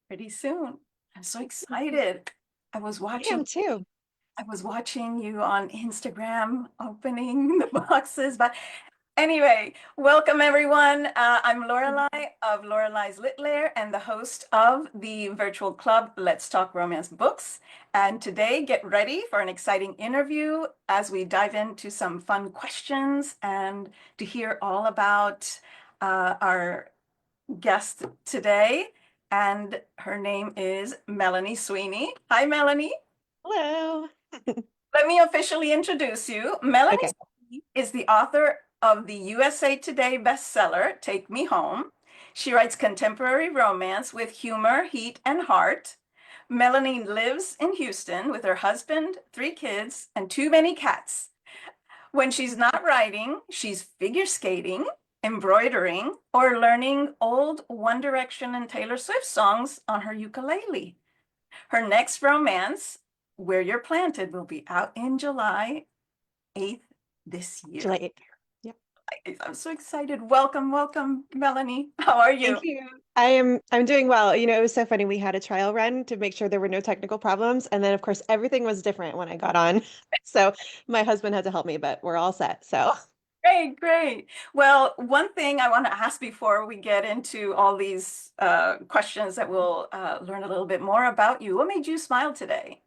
Pretty soon. I'm so excited. I was I watching am too. I was watching you on Instagram opening the boxes, but anyway, welcome everyone. I'm Lorelai of Lorelai's Lit Lair and the host of the virtual club Let's Talk Romance Books. And today, get ready for an exciting interview as we dive into some fun questions and to hear all about our guest today. And her name is Melanie Sweeney. Hi, Melanie. Hello. Let me officially introduce you. Melanie Okay. is the author of the USA Today bestseller, Take Me Home. She writes contemporary romance with humor, heat, and heart. Melanie lives in Houston with her husband, three kids, and too many cats. When she's not writing, she's figure skating, embroidering, or learning old One Direction and Taylor Swift songs on her ukulele. Her next romance, Where You're Planted, will be out in July 8th this year. July 8th. Yeah. I'm so excited. Welcome, welcome, Melanie. How are you? Thank you. I'm doing well. It was so funny. We had a trial run to make sure there were no technical problems. And then of course everything was different when I got on. So my husband had to help me, but we're all set. So Great, great. Well, one thing I want to ask before we get into all these questions that we'll learn a little bit more about you. What made you smile today?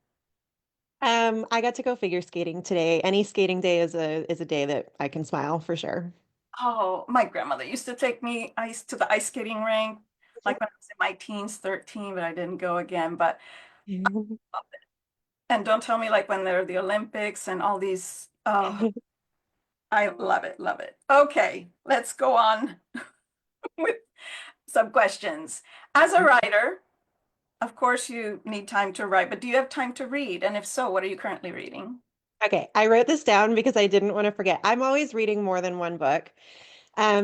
I got to go figure skating today. Any skating day is a day that I can smile for sure. Oh, my grandmother used to take me ice to the ice skating rink, like when I was in my teens, 13, but I didn't go again. But and don't tell me like when there are the Olympics and all these. Oh, I love it, love it. Okay, let's go on with some questions. As a writer, of course, you need time to write, but do you have time to read? And if so, what are you currently reading? Okay, I wrote this down because I didn't want to forget. I'm always reading more than one book.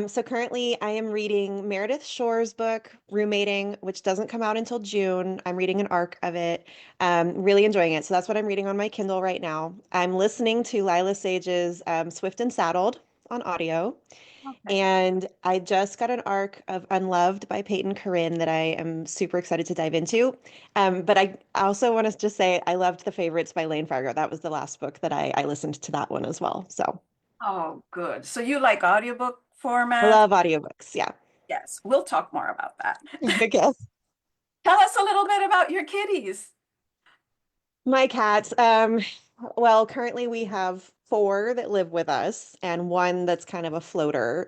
So currently I am reading Meredith Shore's book, Roommating, which doesn't come out until June. I'm reading an arc of it. Really enjoying it. So that's what I'm reading on my Kindle right now. I'm listening to Lila Sage's Swift and Saddled on audio. Okay. And I just got an arc of Unloved by Peyton Corinne that I am super excited to dive into. But I also want to just say I loved The Favorites by Lane Fargo. That was the last book that I listened to that one as well. So Oh, good. So you like audiobook I format? love audiobooks. Yeah. Yes, we'll talk more about that. I guess. Tell us a little bit about your kitties. My cats, well, currently we have four that live with us and one that's kind of a floater.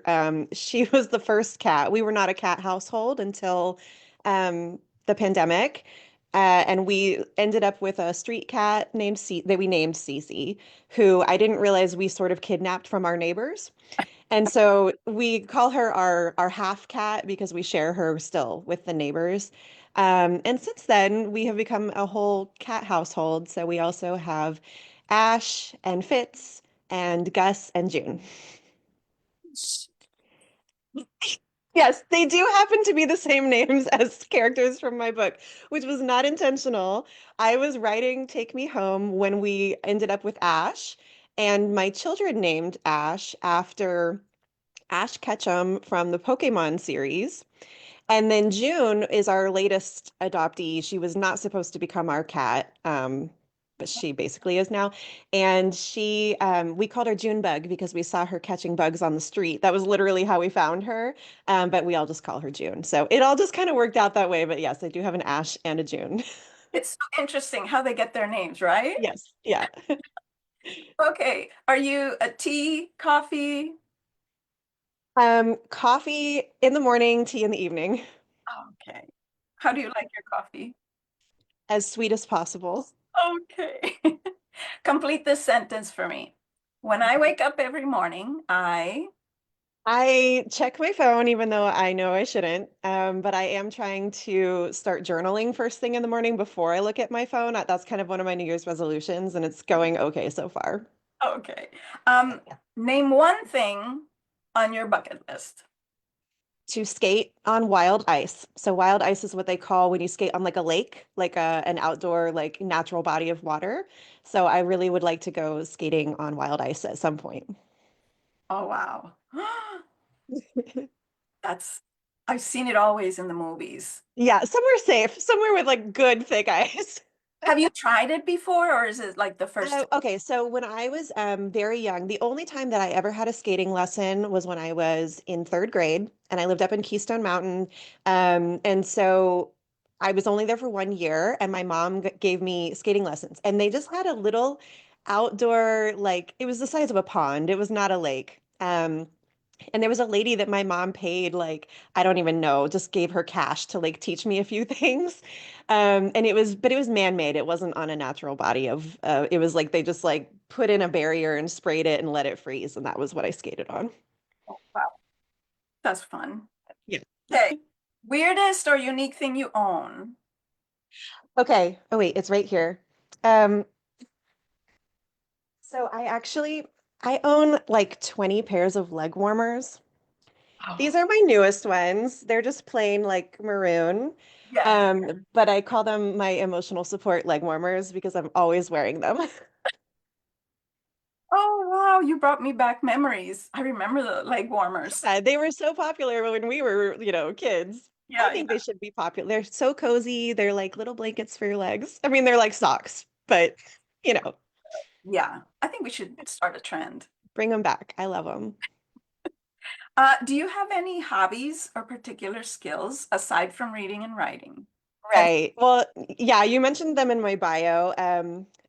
She was the first cat. We were not a cat household until the pandemic. And we ended up with a street cat named that we named Cece, who I didn't realize we sort of kidnapped from our neighbors. And so we call her our half cat because we share her still with the neighbors. And since then, we have become a whole cat household. So we also have Ash and Fitz and Gus and June. Yes, they do happen to be the same names as characters from my book, which was not intentional. I was writing Take Me Home when we ended up with Ash, and my children named Ash after Ash Ketchum from the Pokemon series. And then June is our latest adoptee. She was not supposed to become our cat, but she basically is now. And we called her Junebug because we saw her catching bugs on the street. That was literally how we found her. But we all just call her June. So it all just kind of worked out that way. But yes, I do have an Ash and a June. It's so interesting how they get their names, right? Yes. Yeah. Okay. Are you a tea, coffee? Coffee in the morning, tea in the evening, Okay. How do you like your coffee? as sweet as possible. Okay. Complete this sentence for me. When I wake up every morning, I check my phone even though I know I shouldn't. But I am trying to start journaling first thing in the morning before I look at my phone. That's kind of one of my New Year's resolutions, and it's going okay so far. okay. Name one thing on your bucket list. To skate on wild ice. So wild ice is what they call when you skate on like a lake, like an outdoor, like natural body of water. So I really would like to go skating on wild ice at some point. Oh, wow. That's, I've seen it always in the movies. Yeah, somewhere safe, somewhere with like good thick ice. Have you tried it before, or is it like the first time? Okay, so when I was very young, the only time that I ever had a skating lesson was when I was in third grade, and I lived up in Keystone Mountain. And so I was only there for 1 year, and my mom gave me skating lessons, and they just had a little outdoor, like it was the size of a pond. It was not a lake. And there was a lady that my mom paid, like, I don't even know, just gave her cash to like teach me a few things. And but it was man-made. It wasn't on a natural body of, it was like they just like put in a barrier and sprayed it and let it freeze. And that was what I skated on. Wow, that's fun. Yeah. Okay. Weirdest or unique thing you own? Okay. Oh, wait, it's right here. Um, so I own like 20 pairs of leg warmers. Oh, These are my newest ones. They're just plain like maroon. yes. But I call them my emotional support leg warmers because I'm always wearing them. Oh, wow. You brought me back memories. I remember the leg warmers. Yeah, they were so popular when we were, kids. I Yeah, think yeah, they should be popular. They're so cozy. They're like little blankets for your legs. I mean, they're like socks, but you know, yeah. I think we should start a trend. bring them back. I love them. Do you have any hobbies or particular skills aside from reading and writing? Any? Right. Well, yeah, you mentioned them in my bio.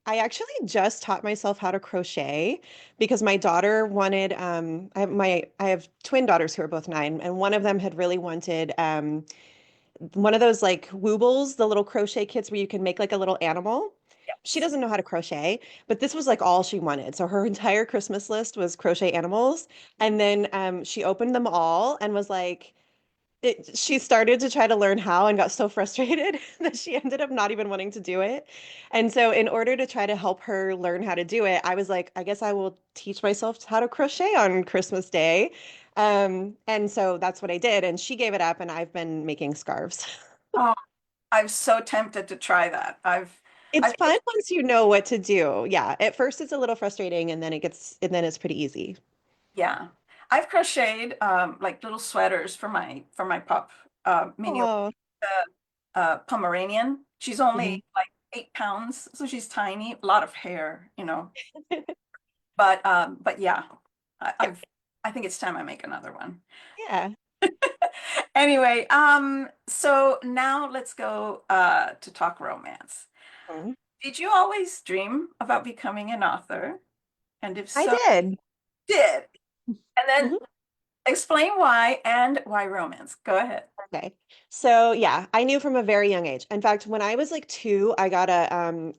I actually just taught myself how to crochet because my daughter wanted, I have twin daughters who are both 9, and one of them had really wanted one of those like woobles, the little crochet kits where you can make like a little animal. She Yes. doesn't know how to crochet, but this was like all she wanted. So her entire Christmas list was crochet animals. And then she opened them all and was like, she started to try to learn how and got so frustrated that she ended up not even wanting to do it. And so, in order to try to help her learn how to do it, I was like, I guess I will teach myself how to crochet on Christmas Day. And so that's what I did. And she gave it up, and I've been making scarves. Oh, I'm so tempted to try that. It's I've, fun once you know what to do. Yeah, at first it's a little frustrating, and then it's pretty easy. yeah, I've crocheted like little sweaters for my pup, mini Oh. Pomeranian. She's only like 8 pounds, so she's tiny. A lot of hair. But yeah, I, Yeah. I've I think it's time I make another one. Yeah. Anyway, so now let's go to talk romance. Mhm. Did you always dream about becoming an author? And if I so, did. did. And then Mhm. explain why and why romance. Go ahead. Okay. So yeah, I knew from a very young age. In fact, when I was like 2, I got a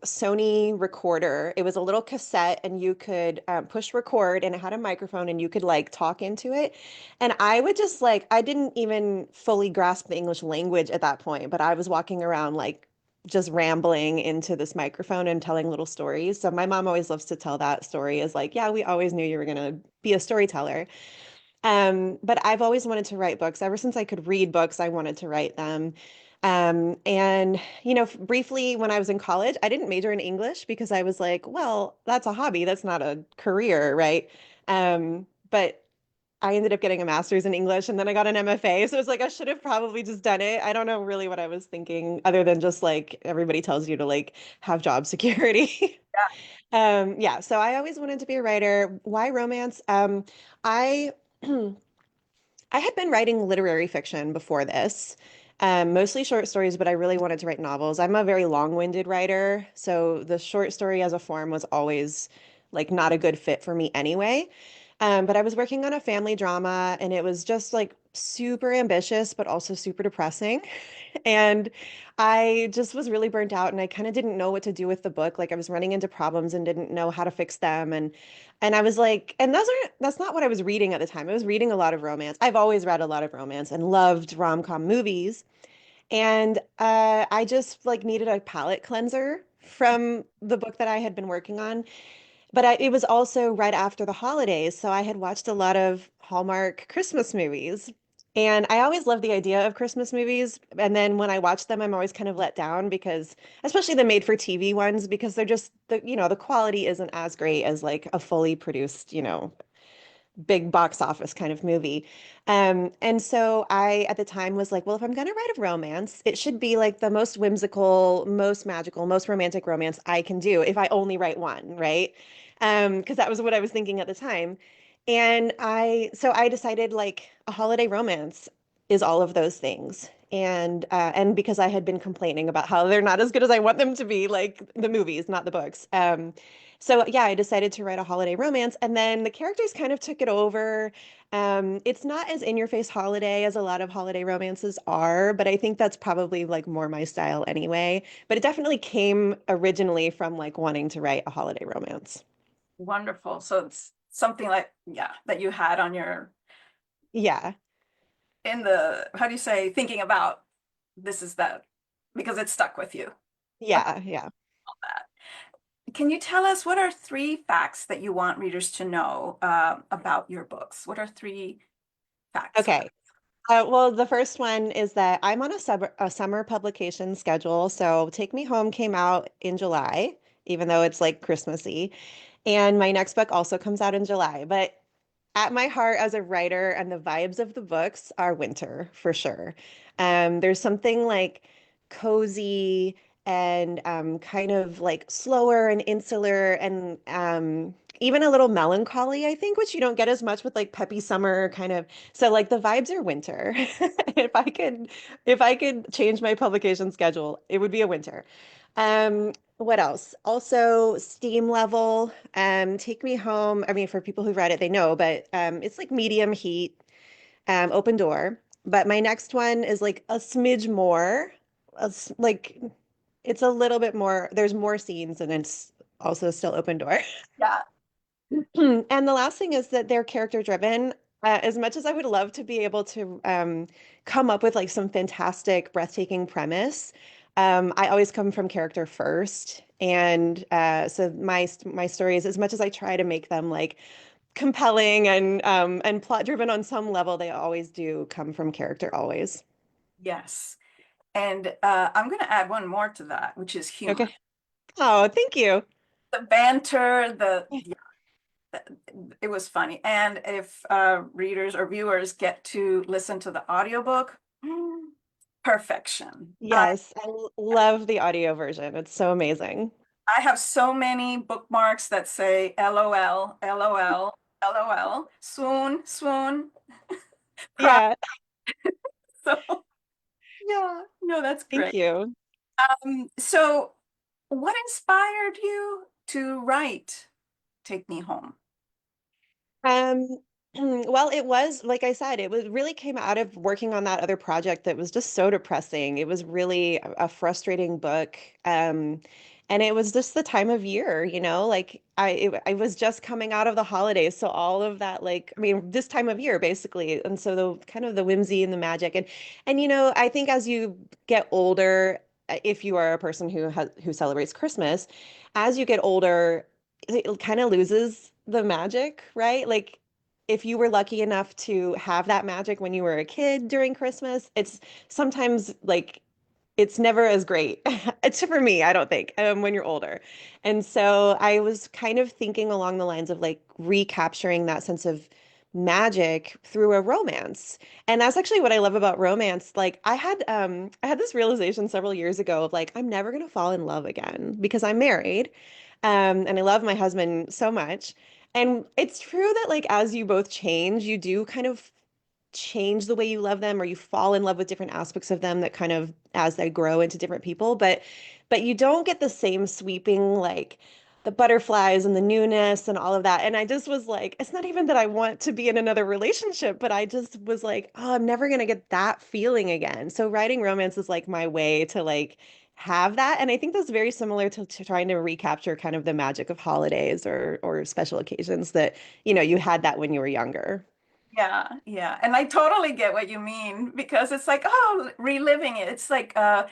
Sony recorder. It was a little cassette, and you could push record, and it had a microphone, and you could like talk into it. And I would just like, I didn't even fully grasp the English language at that point, but I was walking around like just rambling into this microphone and telling little stories. So my mom always loves to tell that story as like, yeah, we always knew you were gonna be a storyteller. But I've always wanted to write books. Ever since I could read books, I wanted to write them. And, briefly when I was in college, I didn't major in English because I was like, well, that's a hobby. That's not a career, right? But I ended up getting a master's in English, and then I got an MFA. So it's like I should have probably just done it. I don't know really what I was thinking, other than just like everybody tells you to like have job security. Yeah, so I always wanted to be a writer. Why romance? I I had been writing literary fiction before this, mostly short stories, but I really wanted to write novels. I'm a very long-winded writer, so the short story as a form was always like not a good fit for me anyway. But I was working on a family drama, and it was just like super ambitious, but also super depressing. And I just was really burnt out, and I kind of didn't know what to do with the book. Like I was running into problems and didn't know how to fix them. And I was like, and that's not what I was reading at the time. I was reading a lot of romance. I've always read a lot of romance and loved rom-com movies. And I just like needed a palate cleanser from the book that I had been working on. But it was also right after the holidays, so I had watched a lot of Hallmark Christmas movies. And I always loved the idea of Christmas movies. And then when I watch them, I'm always kind of let down because, especially the made for TV ones, because they're just the quality isn't as great as like a fully produced, big box office kind of movie. And so I, at the time, was like, well, if I'm going to write a romance, it should be like the most whimsical, most magical, most romantic romance I can do if I only write one, right? Because that was what I was thinking at the time. So I decided like a holiday romance is all of those things. And because I had been complaining about how they're not as good as I want them to be, like the movies, not the books. So yeah, I decided to write a holiday romance, and then the characters kind of took it over. It's not as in your face holiday as a lot of holiday romances are, but I think that's probably like more my style anyway. But it definitely came originally from like wanting to write a holiday romance. Wonderful. So it's something like, yeah, that you had on your, Yeah, in the, how do you say, thinking about this is that, because it stuck with you. Okay, yeah, yeah. that. Can you tell us what are three facts that you want readers to know about your books? What are three facts? Okay. Well, the first one is that I'm on a summer publication schedule. So Take Me Home came out in July, even though it's like Christmassy. And my next book also comes out in July. But at my heart as a writer and the vibes of the books are winter for sure. There's something like cozy and kind of like slower and insular and even a little melancholy, I think, which you don't get as much with like peppy summer kind of. So like the vibes are winter. If I could change my publication schedule, it would be a winter. What else? Also, steam level. Take Me Home. I mean, for people who've read it, they know, but it's like medium heat, open door. But my next one is like a smidge more. Like it's a little bit more. There's more scenes, and it's also still open door. Yeah. And the last thing is that they're character driven. As much as I would love to be able to come up with like some fantastic, breathtaking premise, I always come from character first. And so my stories, as much as I try to make them like compelling and plot driven on some level, they always do come from character always. Yes. And I'm going to add one more to that, which is humor. Okay. Oh, thank you. The banter, yeah, it was funny. And if readers or viewers get to listen to the audiobook, perfection. Yes, love the audio version. It's so amazing. I have so many bookmarks that say LOL, LOL, LOL, swoon, swoon, cry. Yeah, So yeah, no, that's thank great. you. So what inspired you to write Take Me Home? Um, well, it was, like I said, it was really came out of working on that other project that was just so depressing. It was really a frustrating book. And it was just the time of year, like I was just coming out of the holidays. So all of that, like, I mean, this time of year, basically. And so the kind of the whimsy and the magic. And I think as you get older, if you are a person who celebrates Christmas, as you get older, it kind of loses the magic, right? Like if you were lucky enough to have that magic when you were a kid during Christmas, it's sometimes like it's never as great. It's for me, I don't think, when you're older. And so I was kind of thinking along the lines of like recapturing that sense of magic through a romance. And that's actually what I love about romance. Like I had this realization several years ago of like I'm never going to fall in love again because I'm married. And I love my husband so much. And it's true that like as you both change, you do kind of change the way you love them or you fall in love with different aspects of them that kind of as they grow into different people, but you don't get the same sweeping like the butterflies and the newness and all of that. And I just was like, it's not even that I want to be in another relationship, but I just was like, oh, I'm never gonna get that feeling again. So writing romance is like my way to like have that. And I think that's very similar to trying to recapture kind of the magic of holidays or special occasions that, you had that when you were younger. Yeah, yeah. And I totally get what you mean because it's like, oh, reliving it. It's like Yeah.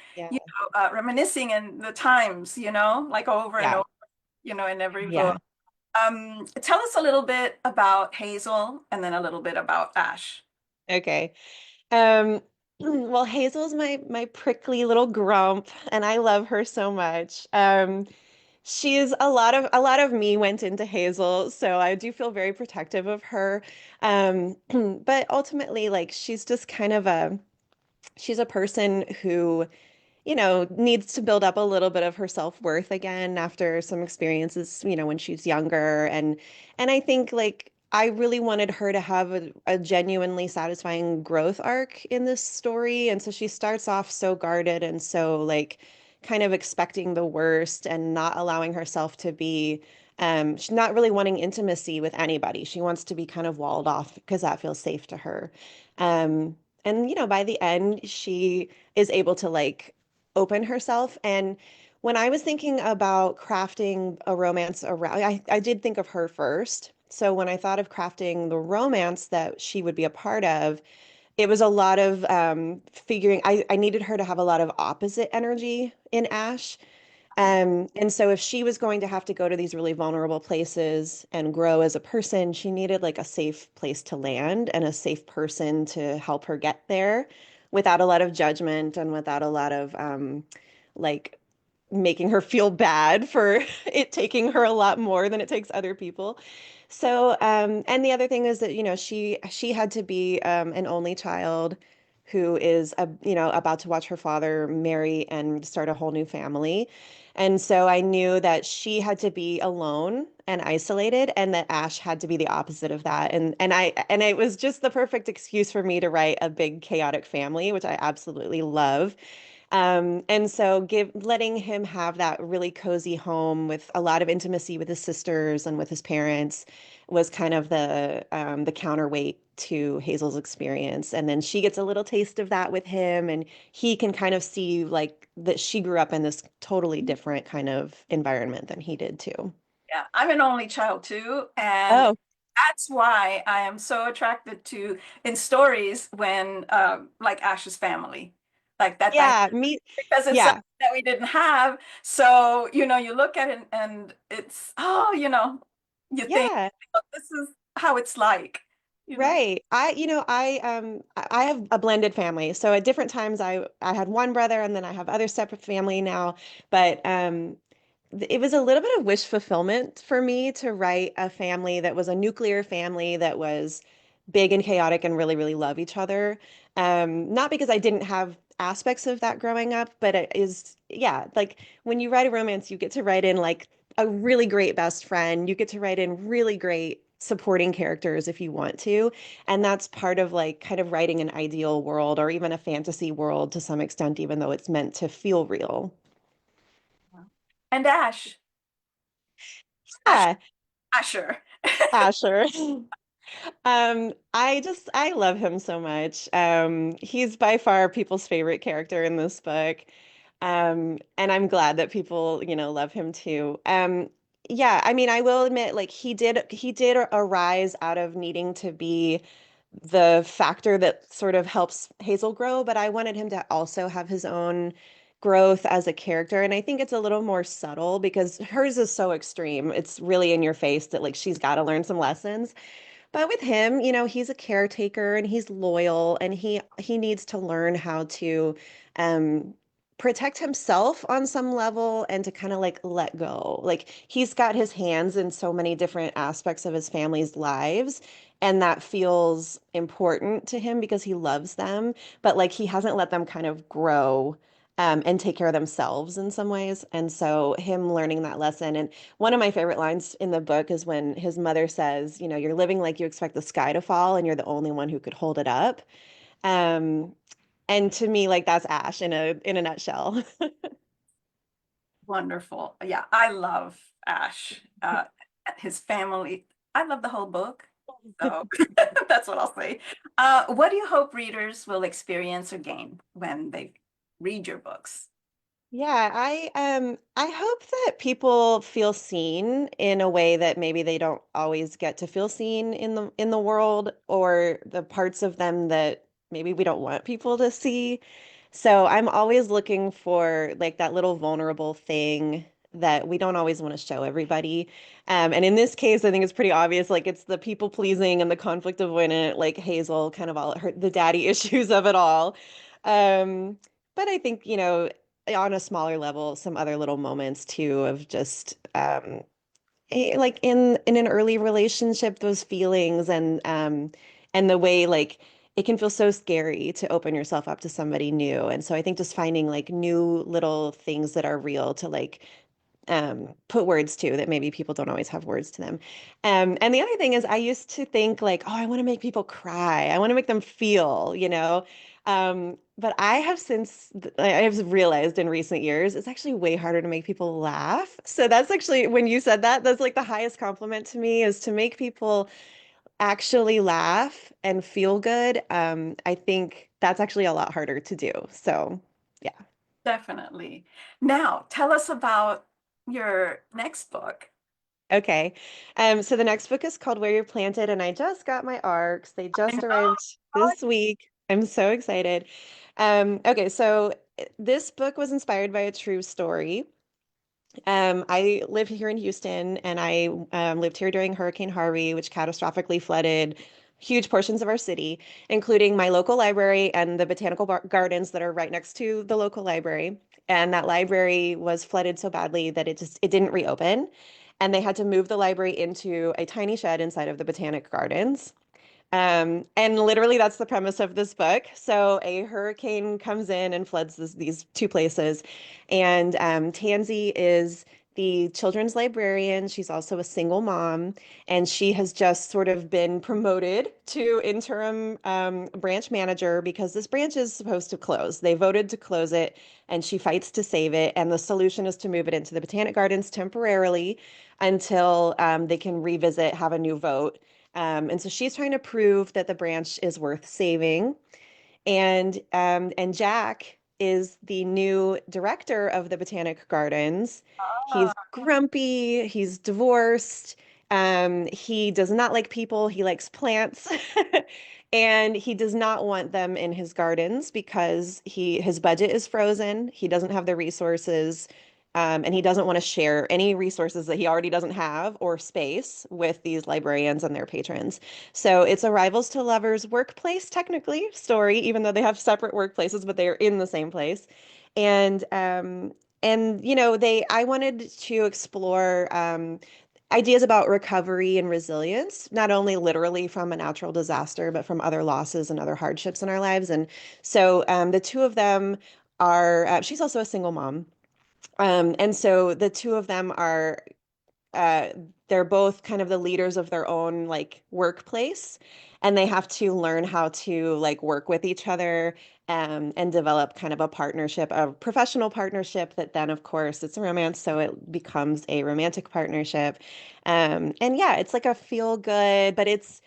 reminiscing in the times, like over and Yeah. over, in every book. Yeah. Tell us a little bit about Hazel and then a little bit about Ash. Okay. Um, well, Hazel's my prickly little grump, and I love her so much. She's a lot of me went into Hazel, so I do feel very protective of her. But ultimately, like she's just kind of she's a person who needs to build up a little bit of her self-worth again after some experiences, when she's younger. And I think like I really wanted her to have a genuinely satisfying growth arc in this story. And so she starts off so guarded and so like kind of expecting the worst and not allowing herself to be she's not really wanting intimacy with anybody. She wants to be kind of walled off because that feels safe to her. And by the end, she is able to like open herself. And when I was thinking about crafting a romance around, I did think of her first. So when I thought of crafting the romance that she would be a part of, it was a lot of figuring, I needed her to have a lot of opposite energy in Ash. And so if she was going to have to go to these really vulnerable places and grow as a person, she needed like a safe place to land and a safe person to help her get there without a lot of judgment and without a lot of like making her feel bad for it taking her a lot more than it takes other people. So, and the other thing is that, she had to be an only child who is about to watch her father marry and start a whole new family. And so I knew that she had to be alone and isolated, and that Ash had to be the opposite of that. And it was just the perfect excuse for me to write a big chaotic family, which I absolutely love. And so letting him have that really cozy home with a lot of intimacy with his sisters and with his parents was kind of the counterweight to Hazel's experience. And then she gets a little taste of that with him, and he can kind of see like that she grew up in this totally different kind of environment than he did too. Yeah, I'm an only child too, and Oh, that's why I am so attracted to in stories when like Ash's family, like that dynamic, yeah, me, because it's something yeah, that we didn't have. So, you look at it and it's, you think, yeah. oh, this is how it's like, you know. Right. I have a blended family. So at different times I had one brother and then I have other separate family now, but it was a little bit of wish fulfillment for me to write a family that was a nuclear family that was big and chaotic and really, really love each other. Not because I didn't have aspects of that growing up, but it is, yeah, like when you write a romance, you get to write in like a really great best friend. You get to write in really great supporting characters if you want to. And that's part of like kind of writing an ideal world or even a fantasy world to some extent, even though it's meant to feel real. And Ash, Yeah, Asher. Asher. I love him so much. He's by far people's favorite character in this book. And I'm glad that people, love him too. Yeah, I mean, I will admit, like he did arise out of needing to be the factor that sort of helps Hazel grow, but I wanted him to also have his own growth as a character. And I think it's a little more subtle because hers is so extreme. It's really in your face that like she's got to learn some lessons. But with him, he's a caretaker and he's loyal and he needs to learn how to um protect himself on some level and to kind of like let go. Like he's got his hands in so many different aspects of his family's lives and that feels important to him because he loves them, but like he hasn't let them kind of grow and take care of themselves in some ways. And so him learning that lesson and one of my favorite lines in the book is when his mother says, you're living like you expect the sky to fall and you're the only one who could hold it up. Um, and to me, like that's Ash in a nutshell. Wonderful. Yeah, I love Ash. His family. I love the whole book. So that's what I'll say. What do you hope readers will experience or gain when they read your books? Yeah, I hope that people feel seen in a way that maybe they don't always get to feel seen in the world or the parts of them that maybe we don't want people to see. So I'm always looking for like that little vulnerable thing that we don't always want to show everybody. And in this case, I think it's pretty obvious, like it's the people pleasing and the conflict avoidant, like Hazel, kind of all the daddy issues of it all. Um, but I think, on a smaller level, some other little moments too of just like in an early relationship, those feelings and the way like it can feel so scary to open yourself up to somebody new. And so I think just finding like new little things that are real to like put words to that maybe people don't always have words to them. And the other thing is I used to think like, oh, I want to make people cry. I want to make them feel, you know. But I have I have realized in recent years it's actually way harder to make people laugh. So that's actually when you said that, that's like the highest compliment to me is to make people actually laugh and feel good. I think that's actually a lot harder to do. So yeah. Definitely. Now, tell us about your next book. Okay. So the next book is called Where You're Planted, and I just got my ARCs. They I just know. arrived this week. I'm so excited. Okay, so this book was inspired by a true story. I live here in Houston, and I lived here during Hurricane Harvey, which catastrophically flooded huge portions of our city, including my local library and the botanical gardens that are right next to the local library. And that library was flooded so badly that it didn't reopen, and they had to move the library into a tiny shed inside of the botanic gardens. And literally, that's the premise of this book. So, a hurricane comes in and floods these two places. And Tansy is the children's librarian. She's also a single mom, and she has just sort of been promoted to interim branch manager because this branch is supposed to close. They voted to close it, and she fights to save it. And the solution is to move it into the Botanic Gardens temporarily until they can revisit, have a new vote. And so she's trying to prove that the branch is worth saving. And Jack is the new director of the Botanic Gardens. He's Ah, grumpy, he's divorced, he does not like people, he likes plants. And he does not want them in his gardens because his budget is frozen. He doesn't have the resources, and he doesn't want to share any resources that he already doesn't have or space with these librarians and their patrons. So it's a rivals to lovers workplace, technically, story, even though they have separate workplaces, but they are in the same place. And you know, I wanted to explore ideas about recovery and resilience, not only literally from a natural disaster, but from other losses and other hardships in our lives. And so the two of them are, she's also a single mom. And so the two of them are uh, they're both kind of the leaders of their own like workplace, and they have to learn how to like work with each other and develop kind of a partnership, a professional partnership that then, of course, it's a romance, so it becomes a romantic partnership. And yeah, it's like a feel good, but it's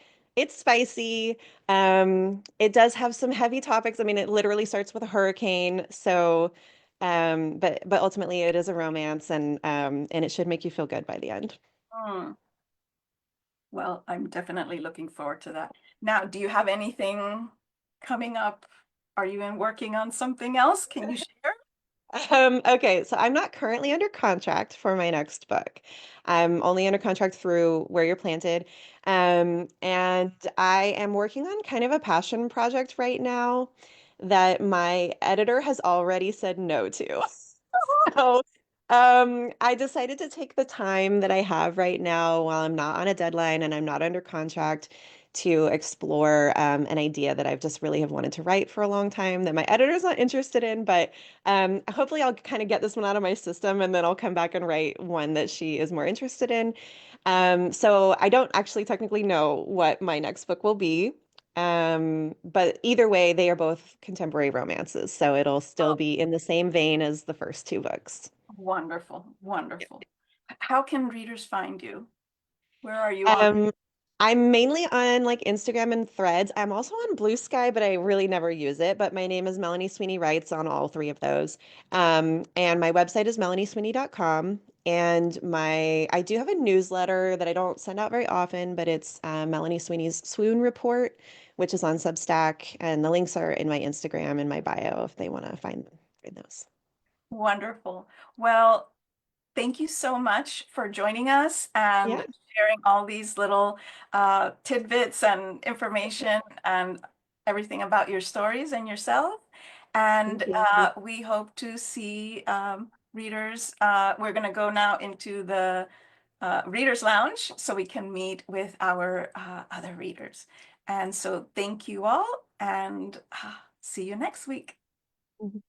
spicy. It does have some heavy topics. I mean, it literally starts with a hurricane, so. But ultimately it is a romance and it should make you feel good by the end. hmm. Well, I'm definitely looking forward to that. Now, do you have anything coming up? Are you working on something else? Can you share? Okay, so I'm not currently under contract for my next book. I'm only under contract through Where You're Planted. And I am working on kind of a passion project right now that my editor has already said no to. So, I decided to take the time that I have right now while I'm not on a deadline and I'm not under contract to explore an idea that I've just really have wanted to write for a long time that my editor's not interested in, but hopefully I'll kind of get this one out of my system and then I'll come back and write one that she is more interested in. So I don't actually technically know what my next book will be. But either way, they are both contemporary romances, so it'll still Oh, be in the same vein as the first two books. wonderful, wonderful. How can readers find you? Where are you on? Um, I'm mainly on like Instagram and Threads. I'm also on Blue Sky, but I really never use it. But my name is Melanie Sweeney Writes on all three of those. And my website is melaniesweeney.com. And I do have a newsletter that I don't send out very often, but it's Melanie Sweeney's Swoon Report, which is on Substack. And the links are in my Instagram and my bio if they want to find those. Wonderful. Well, thank you so much for joining us and Yeah. sharing all these little tidbits and information and everything about your stories and yourself. And Thank you. we hope to see readers. We're going to go now into the Readers Lounge so we can meet with our other readers. And so thank you all, and see you next week. Mhm.